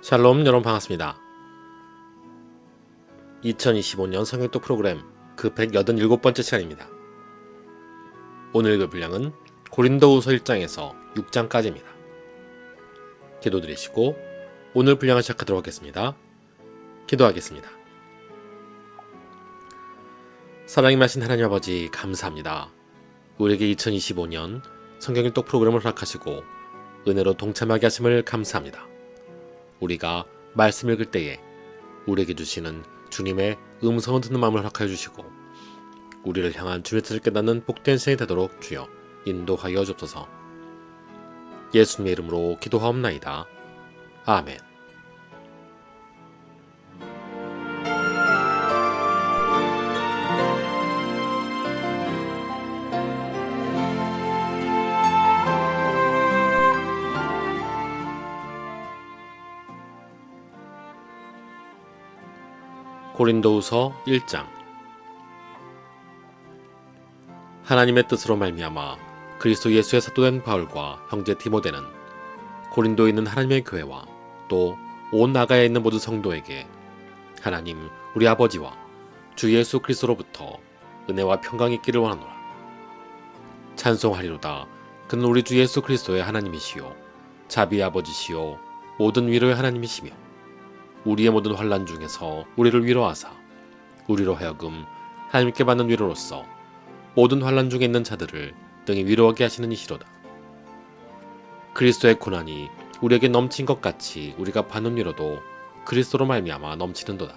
샬롬 여러분 반갑습니다. 2025년 성경독 프로그램 그 187번째 시간입니다. 오늘 읽을 분량은 고린도후서 1장에서 6장까지입니다. 기도드리시고 오늘 분량을 시작하도록 하겠습니다. 기도하겠습니다. 사랑이 마신 하나님 아버지 감사합니다. 우리에게 2025년 성경일독 프로그램을 허락하시고 은혜로 동참하게 하심을 감사합니다. 우리가 말씀 읽을 때에 우리에게 주시는 주님의 음성을 듣는 마음을 허락하여 주시고 우리를 향한 주님의 뜻을 깨닫는 복된 시간이 되도록 주여 인도하여 주옵소서. 예수님의 이름으로 기도하옵나이다. 아멘. 고린도후서 1장. 하나님의 뜻으로 말미암아 그리스도 예수의 사도된 바울과 형제 디모데는 고린도에 있는 하나님의 교회와 또 온 아가야에 있는 모든 성도에게 하나님 우리 아버지와 주 예수 그리스도로부터 은혜와 평강이 있기를 원하노라. 찬송하리로다. 그는 우리 주 예수 그리스도의 하나님이시요 자비의 아버지시요 모든 위로의 하나님이시며 우리의 모든 환난 중에서 우리를 위로하사 우리로 하여금 하나님께 받는 위로로서 모든 환난 중에 있는 자들을 등이 위로하게 하시는 이시로다. 그리스도의 고난이 우리에게 넘친 것 같이 우리가 받는 위로도 그리스도로 말미암아 넘치는도다.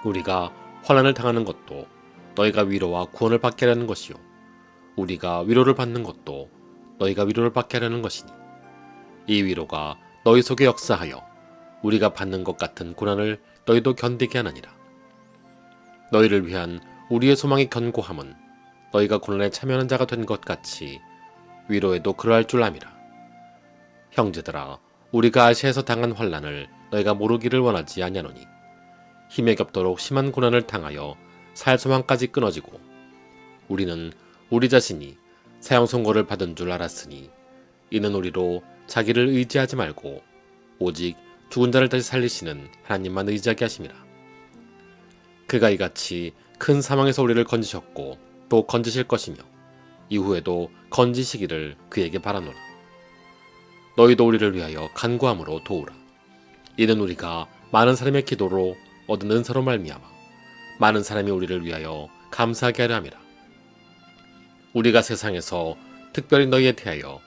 우리가 환난을 당하는 것도 너희가 위로와 구원을 받게 하려는 것이요 우리가 위로를 받는 것도 너희가 위로를 받게 하려는 것이니 이 위로가 너희 속에 역사하여 우리가 받는 것 같은 고난을 너희도 견디게 하느니라. 너희를 위한 우리의 소망의 견고함은 너희가 고난에 참여하는 자가 된 것 같이 위로에도 그러할 줄 암이라. 형제들아, 우리가 아시아에서 당한 환난을 너희가 모르기를 원하지 아니하노니 힘에 겹도록 심한 고난을 당하여 살 소망까지 끊어지고 우리는 우리 자신이 사형 선고를 받은 줄 알았으니 이는 우리로 자기를 의지하지 말고 오직 죽은 자를 다시 살리시는 하나님만 의지하게 하심이라. 그가 이같이 큰 사망에서 우리를 건지셨고 또 건지실 것이며 이후에도 건지시기를 그에게 바라노라. 너희도 우리를 위하여 간구함으로 도우라. 이는 우리가 많은 사람의 기도로 얻은 은사로 말미암아 많은 사람이 우리를 위하여 감사하게 하려 함이라. 우리가 세상에서 특별히 너희에 대하여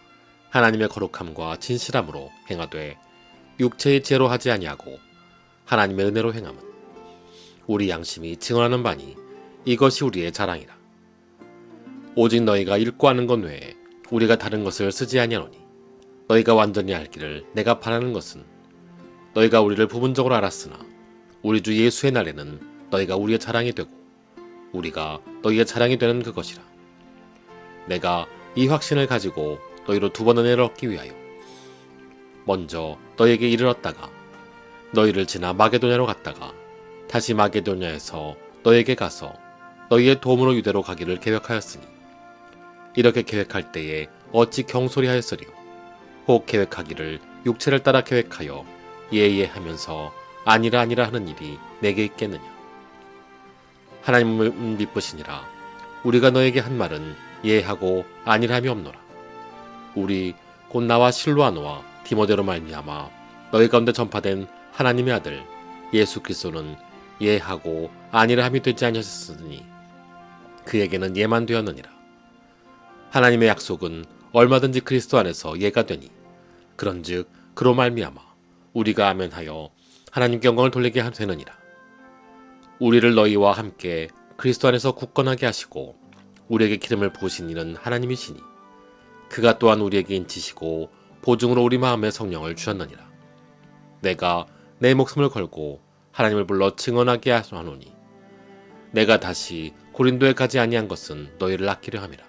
하나님의 거룩함과 진실함으로 행하되 육체의 지혜로 하지 아니하고 하나님의 은혜로 행함은 우리 양심이 증언하는 바니 이것이 우리의 자랑이라. 오직 너희가 읽고 아는 것 외에 우리가 다른 것을 쓰지 아니하노니 너희가 완전히 알기를 내가 바라는 것은 너희가 우리를 부분적으로 알았으나 우리 주 예수의 날에는 너희가 우리의 자랑이 되고 우리가 너희의 자랑이 되는 그것이라. 내가 이 확신을 가지고 너희로 두 번 은혜를 얻기 위하여 먼저 너희에게 이르렀다가 너희를 지나 마게도냐로 갔다가 다시 마게도냐에서 너희에게 가서 너희의 도움으로 유대로 가기를 계획하였으니 이렇게 계획할 때에 어찌 경솔히 하였으리요. 혹 계획하기를 육체를 따라 계획하여 예하면서 아니라 하는 일이 내게 있겠느냐. 하나님은 미쁘시니라. 우리가 너에게 한 말은 예하고 아니라함이 없노라. 우리 곧 나와 실로아노와 디모데로 말미암아 너희 가운데 전파된 하나님의 아들 예수 그리스도는 예하고 아니라함이 되지 아니하셨으니 그에게는 예만 되었느니라. 하나님의 약속은 얼마든지 그리스도 안에서 예가 되니 그런즉 그로 말미암아 우리가 아멘하여 하나님께 영광을 돌리게 되느니라. 우리를 너희와 함께 그리스도 안에서 굳건하게 하시고 우리에게 기름을 부으신 이는 하나님이시니 그가 또한 우리에게 인치시고 보증으로 우리 마음에 성령을 주셨느니라. 내가 내 목숨을 걸고 하나님을 불러 증언하게 하노니 내가 다시 고린도에 가지 아니한 것은 너희를 아끼려 함이라.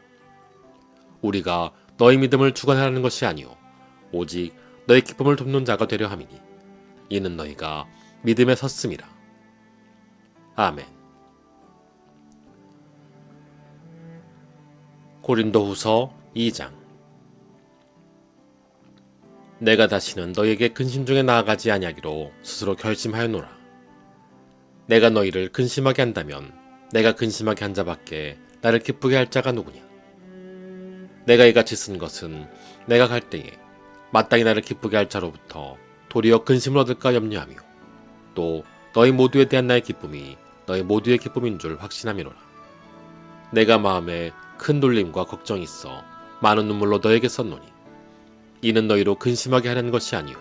우리가 너희 믿음을 주관하라는 것이 아니요 오직 너희 기쁨을 돕는 자가 되려 함이니 이는 너희가 믿음에 섰음이라. 아멘. 고린도후서 2장. 내가 다시는 너희에게 근심 중에 나아가지 아니하기로 스스로 결심하였노라. 내가 너희를 근심하게 한다면 내가 근심하게 한 자밖에 나를 기쁘게 할 자가 누구냐. 내가 이같이 쓴 것은 내가 갈 때에 마땅히 나를 기쁘게 할 자로부터 도리어 근심을 얻을까 염려하며 또 너희 모두에 대한 나의 기쁨이 너희 모두의 기쁨인 줄 확신함이로라. 내가 마음에 큰 놀림과 걱정이 있어 많은 눈물로 너에게 썼노니 이는 너희로 근심하게 하려는 것이 아니오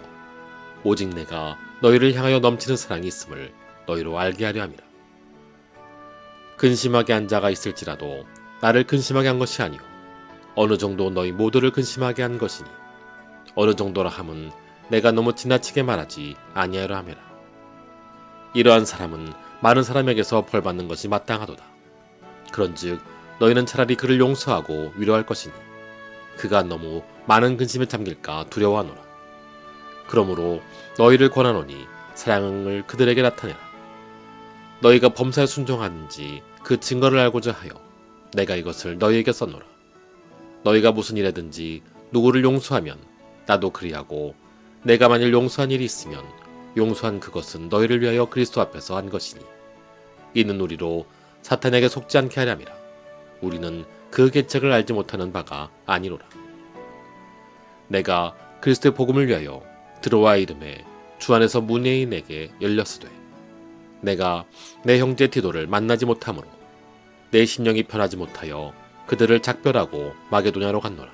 오직 내가 너희를 향하여 넘치는 사랑이 있음을 너희로 알게 하려 함이라. 근심하게 한 자가 있을지라도 나를 근심하게 한 것이 아니오 어느 정도 너희 모두를 근심하게 한 것이니 어느 정도라 함은 내가 너무 지나치게 말하지 아니하려 함이라. 이러한 사람은 많은 사람에게서 벌받는 것이 마땅하도다. 그런즉 너희는 차라리 그를 용서하고 위로할 것이니 그가 너무 많은 근심에 잠길까 두려워하노라. 그러므로 너희를 권하노니 사랑을 그들에게 나타내라. 너희가 범사에 순종하는지 그 증거를 알고자 하여 내가 이것을 너희에게 썼노라. 너희가 무슨 일에든지 누구를 용서하면 나도 그리하고 내가 만일 용서한 일이 있으면 용서한 그것은 너희를 위하여 그리스도 앞에서 한 것이니 이는 우리로 사탄에게 속지 않게 하려함이라. 우리는 그 계책을 알지 못하는 바가 아니로라. 내가 그리스도의 복음을 위하여 드로아의 이름에 주 안에서 문예인에게 열렸으되 내가 내 형제 디도를 만나지 못하므로 내 심령이 편하지 못하여 그들을 작별하고 마게도냐로 갔노라.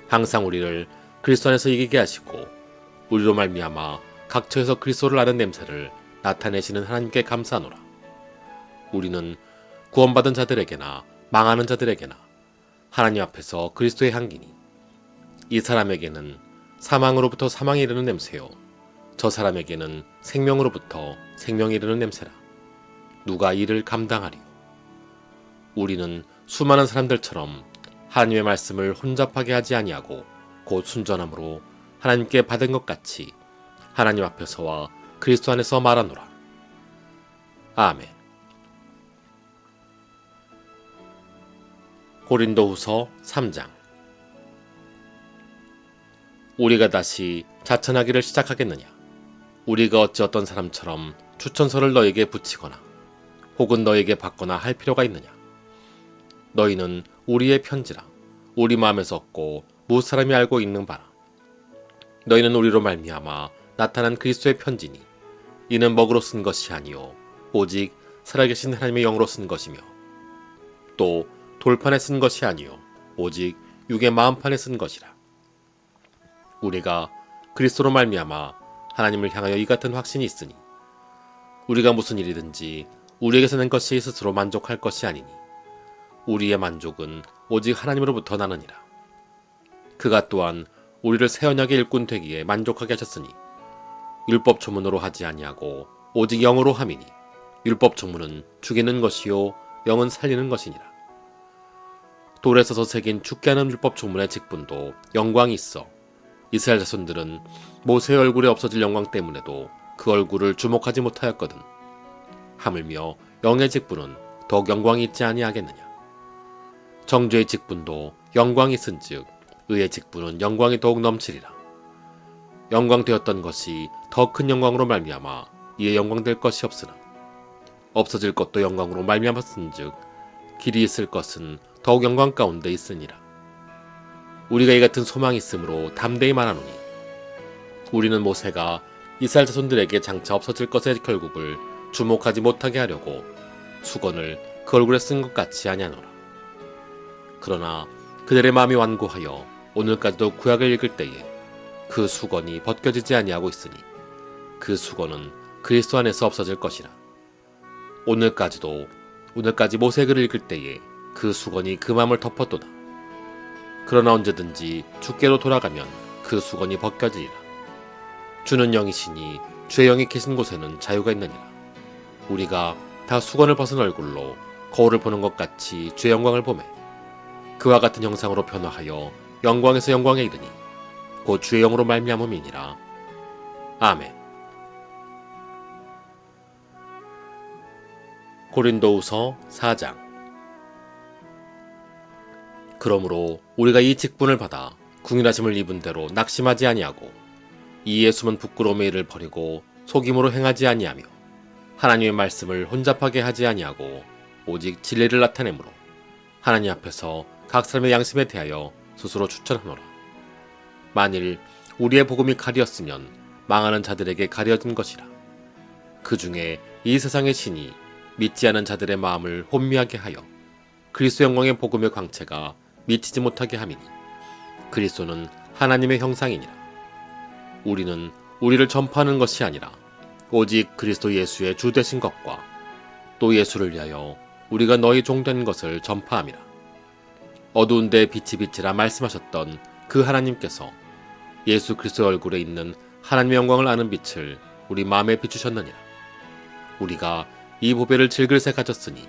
항상 우리를 그리스도 안에서 이기게 하시고 우리로 말미암아 각처에서 그리스도를 아는 냄새를 나타내시는 하나님께 감사하노라. 우리는 구원받은 자들에게나 망하는 자들에게나 하나님 앞에서 그리스도의 향기니 이 사람에게는 사망으로부터 사망에 이르는 냄새요 저 사람에게는 생명으로부터 생명에 이르는 냄새라. 누가 이를 감당하리요. 우리는 수많은 사람들처럼 하나님의 말씀을 혼잡하게 하지 아니하고 곧 순전함으로 하나님께 받은 것 같이 하나님 앞에서와 그리스도 안에서 말하노라. 아멘. 고린도후서 3장. 우리가 다시 자천하기를 시작하겠느냐? 우리가 어찌 어떤 사람처럼 추천서를 너에게 붙이거나 혹은 너에게 받거나 할 필요가 있느냐? 너희는 우리의 편지라 우리 마음에서 얻고 무엇 사람이 알고 있는 바라. 너희는 우리로 말미암아 나타난 그리스도의 편지니 이는 먹으로 쓴 것이 아니요 오직 살아계신 하나님의 영으로 쓴 것이며 또 돌판에 쓴 것이 아니요 오직 육의 마음판에 쓴 것이라. 우리가 그리스도로 말미암아 하나님을 향하여 이 같은 확신이 있으니 우리가 무슨 일이든지 우리에게서 낸 것이 스스로 만족할 것이 아니니 우리의 만족은 오직 하나님으로부터 나느니라. 그가 또한 우리를 새 언약의 일꾼 되기에 만족하게 하셨으니 율법 조문으로 하지 아니하고 오직 영으로 함이니 율법 조문은 죽이는 것이요 영은 살리는 것이니라. 돌에 써서 새긴 죽게 하는 율법 조문의 직분도 영광이 있어 이스라엘 자손들은 모세의 얼굴에 없어질 영광 때문에도 그 얼굴을 주목하지 못하였거든. 하물며 영의 직분은 더욱 영광이 있지 아니하겠느냐. 정죄의 직분도 영광이 있은즉 의의 직분은 영광이 더욱 넘치리라. 영광되었던 것이 더 큰 영광으로 말미암아 이에 영광될 것이 없으나 없어질 것도 영광으로 말미암았은즉 길이 있을 것은 더욱 영광 가운데 있으니라. 우리가 이 같은 소망이 있으므로 담대히 말하노니 우리는 모세가 이스라엘 자손들에게 장차 없어질 것의 결국을 주목하지 못하게 하려고 수건을 그 얼굴에 쓴 것 같이 아니하노라. 그러나 그들의 마음이 완고하여 오늘까지도 구약을 읽을 때에 그 수건이 벗겨지지 아니하고 있으니 그 수건은 그리스도 안에서 없어질 것이라. 오늘까지 모세글을 읽을 때에 그 수건이 그 마음을 덮었도다. 그러나 언제든지 주께로 돌아가면 그 수건이 벗겨지리라. 주는 영이시니 주의 영이 계신 곳에는 자유가 있느니라. 우리가 다 수건을 벗은 얼굴로 거울을 보는 것 같이 주의 영광을 보매 그와 같은 형상으로 변화하여 영광에서 영광에 이르니 곧 주의 영으로 말미암음이니라. 아멘. 고린도후서 4장. 그러므로 우리가 이 직분을 받아 궁일하심을 입은 대로 낙심하지 아니하고 이에 숨은 부끄러움의 일을 버리고 속임으로 행하지 아니하며 하나님의 말씀을 혼잡하게 하지 아니하고 오직 진리를 나타내므로 하나님 앞에서 각 사람의 양심에 대하여 스스로 추천하노라. 만일 우리의 복음이 가리었으면 망하는 자들에게 가려진 것이라. 그 중에 이 세상의 신이 믿지 않은 자들의 마음을 혼미하게 하여 그리스도 영광의 복음의 광채가 미치지 못하게 함이니 그리스도는 하나님의 형상이니라. 우리는 우리를 전파하는 것이 아니라 오직 그리스도 예수의 주 되신 것과 또 예수를 위하여 우리가 너희 종된 것을 전파함이라. 어두운 데 빛이 비치라 말씀하셨던 그 하나님께서 예수 그리스도의 얼굴에 있는 하나님의 영광을 아는 빛을 우리 마음에 비추셨느니라. 우리가 이 보배를 질글새 가졌으니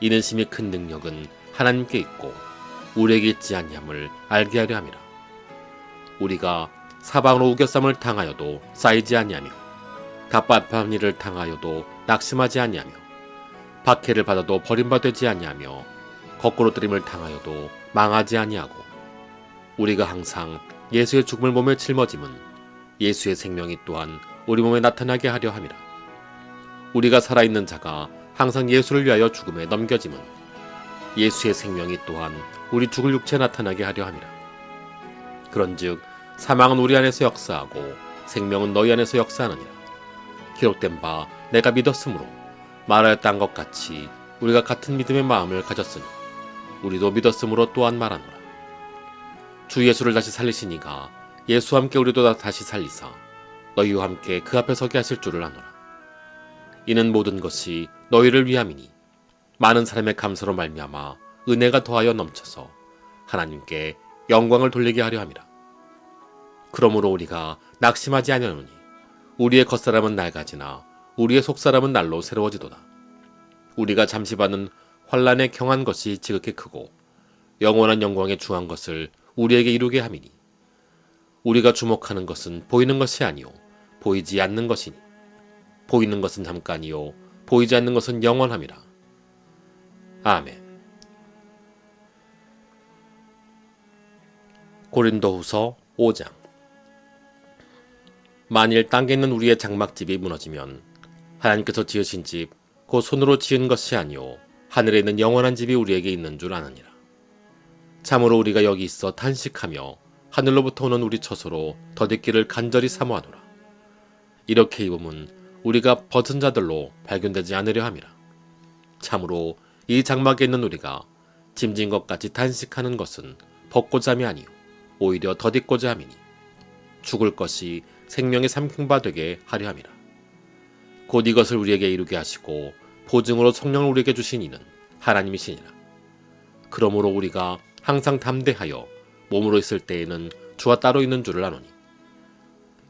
이는 심히 큰 능력은 하나님께 있고 우리에게 있지 아니함을 알게 하려 함이라. 우리가 사방으로 우겨쌈을 당하여도 쌓이지 아니하며 갑갑한 일을 당하여도 낙심하지 아니하며 박해를 받아도 버림받지 아니하며 거꾸로 뜨림을 당하여도 망하지 아니하고 우리가 항상 예수의 죽음을 몸에 짊어짐은 예수의 생명이 또한 우리 몸에 나타나게 하려 함이라. 우리가 살아있는 자가 항상 예수를 위하여 죽음에 넘겨짐은 예수의 생명이 또한 우리 죽을 육체에 나타나게 하려 함이라. 그런즉 사망은 우리 안에서 역사하고 생명은 너희 안에서 역사하느니라. 기록된 바 내가 믿었으므로 말하였던 것 같이 우리가 같은 믿음의 마음을 가졌으니 우리도 믿었으므로 또한 말하노라. 주 예수를 다시 살리시니가 예수와 함께 우리도 다시 살리사 너희와 함께 그 앞에 서게 하실 줄을 아노라. 이는 모든 것이 너희를 위함이니 많은 사람의 감사로 말미암아 은혜가 더하여 넘쳐서 하나님께 영광을 돌리게 하려 함이라. 그러므로 우리가 낙심하지 아니하노니 우리의 겉사람은 낡아지나 우리의 속사람은 날로 새로워지도다. 우리가 잠시 받는 환난에 경한 것이 지극히 크고 영원한 영광에 중한 것을 우리에게 이루게 함이니 우리가 주목하는 것은 보이는 것이 아니요 보이지 않는 것이니 보이는 것은 잠깐이요 보이지 않는 것은 영원함이라. 아멘. 고린도후서 5장. 만일 땅에 있는 우리의 장막집이 무너지면 하나님께서 지으신 집 곧 손으로 지은 것이 아니요 하늘에 있는 영원한 집이 우리에게 있는 줄 아느니라. 참으로 우리가 여기 있어 탄식하며 하늘로부터 오는 우리 처소로 덧입기를 간절히 사모하노라. 이렇게 입음은 우리가 벗은 자들로 발견되지 않으려 함이라. 참으로 이 장막에 있는 우리가 짐진 것 같이 탄식하는 것은 벗고자 함이 아니요 오히려 덧입고자 함이니 죽을 것이 생명의 삼킨 바 되게 하려 함이라. 곧 이것을 우리에게 이루게 하시고 보증으로 성령을 우리에게 주신 이는 하나님이시니라. 그러므로 우리가 항상 담대하여 몸으로 있을 때에는 주와 따로 있는 줄을 아노니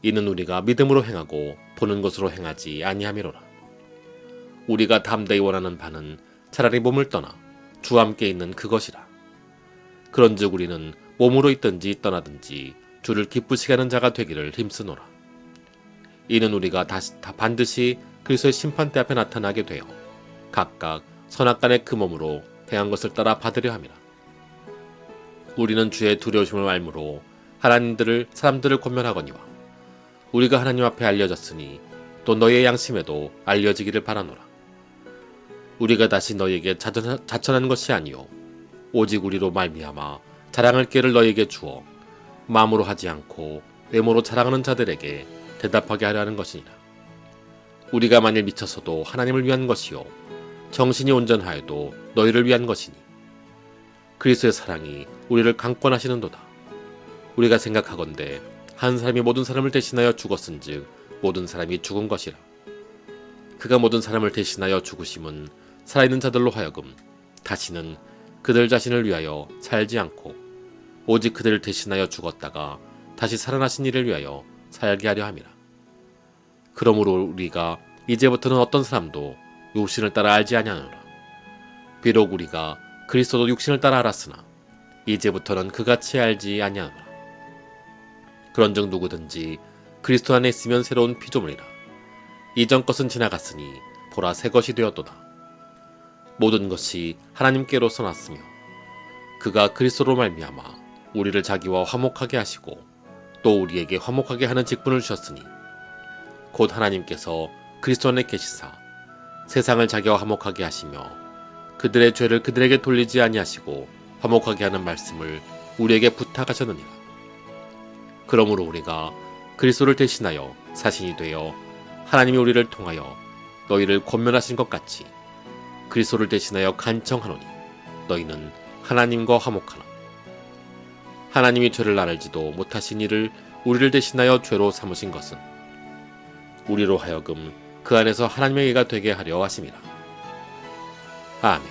이는 우리가 믿음으로 행하고 보는 것으로 행하지 아니함이로라. 우리가 담대히 원하는 바는 차라리 몸을 떠나 주와 함께 있는 그것이라. 그런즉 우리는 몸으로 있든지 떠나든지 주를 기쁘시게 하는 자가 되기를 힘쓰노라. 이는 우리가 반드시 그리스도의 심판대 앞에 나타나게 되어 각각 선악간의 그 몸으로 행한 것을 따라 받으려 함이라. 우리는 주의 두려우심을 알므로 사람들을 권면하거니와 우리가 하나님 앞에 알려졌으니 또 너희의 양심에도 알려지기를 바라노라. 우리가 다시 너희에게 자천하는 것이 아니요 오직 우리로 말미암아 자랑할 기회를 너희에게 주어 마음으로 하지 않고 외모로 자랑하는 자들에게 대답하게 하려 하는 것이니라. 우리가 만일 미쳐서도 하나님을 위한 것이요 정신이 온전하여도 너희를 위한 것이니 그리스도의 사랑이 우리를 강권하시는도다. 우리가 생각하건대 한 사람이 모든 사람을 대신하여 죽었은즉 모든 사람이 죽은 것이라. 그가 모든 사람을 대신하여 죽으심은 살아있는 자들로 하여금 다시는 그들 자신을 위하여 살지 않고 오직 그들을 대신하여 죽었다가 다시 살아나신 이를 위하여 살게 하려 함이라. 그러므로 우리가 이제부터는 어떤 사람도 육신을 따라 알지 아니하노라. 비록 우리가 그리스도도 육신을 따라 알았으나 이제부터는 그같이 알지 아니하노라. 그런즉 누구든지 그리스도 안에 있으면 새로운 피조물이라. 이전 것은 지나갔으니 보라 새 것이 되었도다. 모든 것이 하나님께로서 났으며 그가 그리스도로 말미암아 우리를 자기와 화목하게 하시고 또 우리에게 화목하게 하는 직분을 주셨으니 곧 하나님께서 그리스도 안에 계시사 세상을 자기와 화목하게 하시며 그들의 죄를 그들에게 돌리지 아니하시고 화목하게 하는 말씀을 우리에게 부탁하셨느니라. 그러므로 우리가 그리스도를 대신하여 사신이 되어 하나님이 우리를 통하여 너희를 권면하신 것 같이 그리스도를 대신하여 간청하노니 너희는 하나님과 화목하라. 하나님이 죄를 알지도 못하신 이를 우리를 대신하여 죄로 삼으신 것은 우리로 하여금 그 안에서 하나님의 의가 되게 하려 하심이라. 아멘.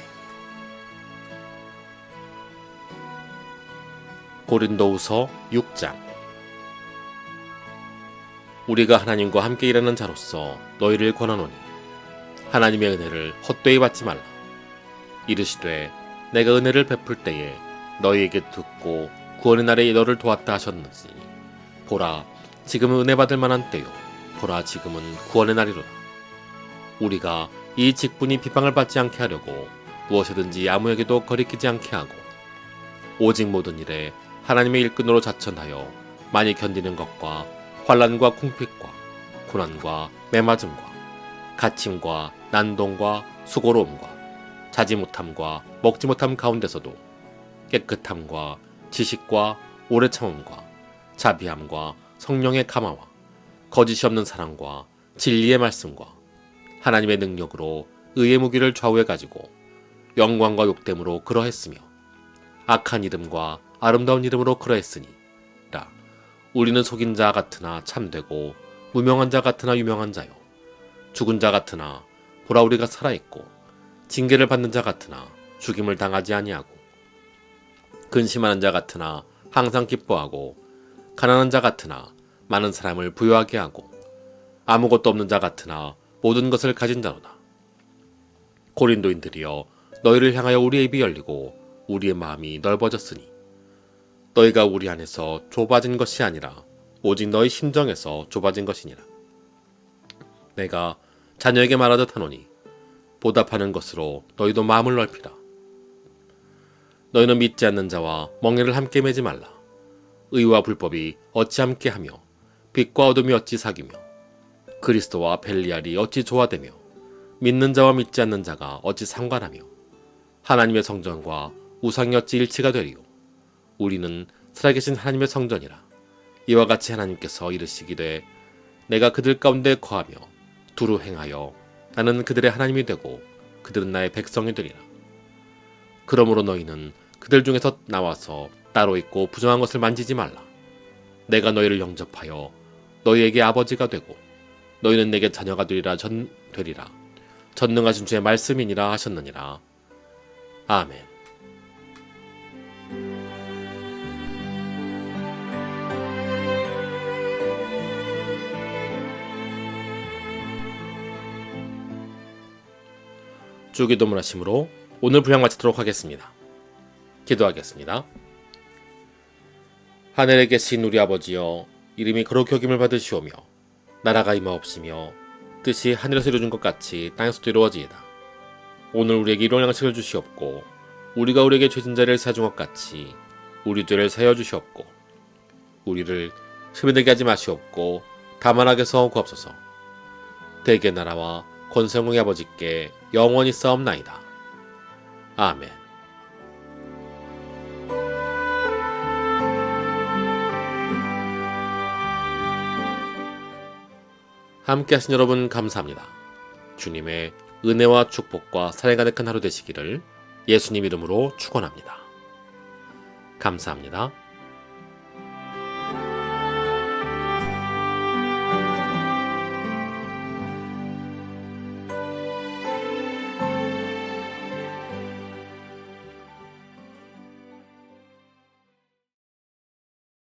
고린도후서 6장. 우리가 하나님과 함께 일하는 자로서 너희를 권하노니 하나님의 은혜를 헛되이 받지 말라. 이르시되 내가 은혜를 베풀 때에 너희에게 듣고 구원의 날에 너를 도왔다 하셨느니 보라 지금은 은혜 받을 만한 때요 보라 지금은 구원의 날이로다. 우리가 이 직분이 비방을 받지 않게 하려고 무엇이든지 아무에게도 거리끼지 않게 하고 오직 모든 일에 하나님의 일꾼으로 자천하여 많이 견디는 것과 환난과 궁핍과 고난과 매맞음과 갇힘과 난동과 수고로움과 자지 못함과 먹지 못함 가운데서도 깨끗함과 지식과 오래 참음과 자비함과 성령의 감화와 거짓이 없는 사랑과 진리의 말씀과 하나님의 능력으로 의의 무기를 좌우해 가지고 영광과 욕됨으로 그러했으며 악한 이름과 아름다운 이름으로 그러했으니 라 우리는 속인 자 같으나 참되고 무명한 자 같으나 유명한 자요 죽은 자 같으나 보라 우리가 살아있고 징계를 받는 자 같으나 죽임을 당하지 아니하고 근심하는 자 같으나 항상 기뻐하고 가난한 자 같으나 많은 사람을 부유하게 하고 아무것도 없는 자 같으나 모든 것을 가진 자로다. 고린도인들이여 너희를 향하여 우리의 입이 열리고 우리의 마음이 넓어졌으니 너희가 우리 안에서 좁아진 것이 아니라 오직 너희 심정에서 좁아진 것이니라. 내가 자녀에게 말하듯 하노니 보답하는 것으로 너희도 마음을 넓히라. 너희는 믿지 않는 자와 멍에를 함께 매지 말라. 의와 불법이 어찌 함께 하며 빛과 어둠이 어찌 사귀며 그리스도와 벨리알이 어찌 조화되며 믿는 자와 믿지 않는 자가 어찌 상관하며 하나님의 성전과 우상이 어찌 일치가 되리요. 우리는 살아계신 하나님의 성전이라. 이와 같이 하나님께서 이르시기되 내가 그들 가운데 거하며 두루 행하여 나는 그들의 하나님이 되고 그들은 나의 백성이 되리라. 그러므로 너희는 그들 중에서 나와서 따로 있고 부정한 것을 만지지 말라. 내가 너희를 영접하여 너희에게 아버지가 되고 너희는 내게 자녀가 되리라 전능하신 주의 말씀이니라 하셨느니라. 아멘. 주기도문 하심으로 오늘 분량 마치도록 하겠습니다. 기도하겠습니다. 하늘에 계신 우리 아버지여, 이름이 거룩히 여김을 받으시오며 나라가 임하옵시며 뜻이 하늘에서 이루어진 것 같이 땅에서도 이루어지이다. 오늘 우리에게 일용할 양식을 주시옵고 우리가 우리에게 죄진 자를 사준 것 같이 우리 죄를 사여 주시옵고 우리를 시험에 들게 하지 마시옵고 다만 악에서 구하옵소서. 대개 나라와 권세영의 아버지께 영원히 싸움나이다. 아멘. 함께 하신 여러분 감사합니다. 주님의 은혜와 축복과 사랑이 가득한 하루 되시기를 예수님 이름으로 축원합니다. 감사합니다.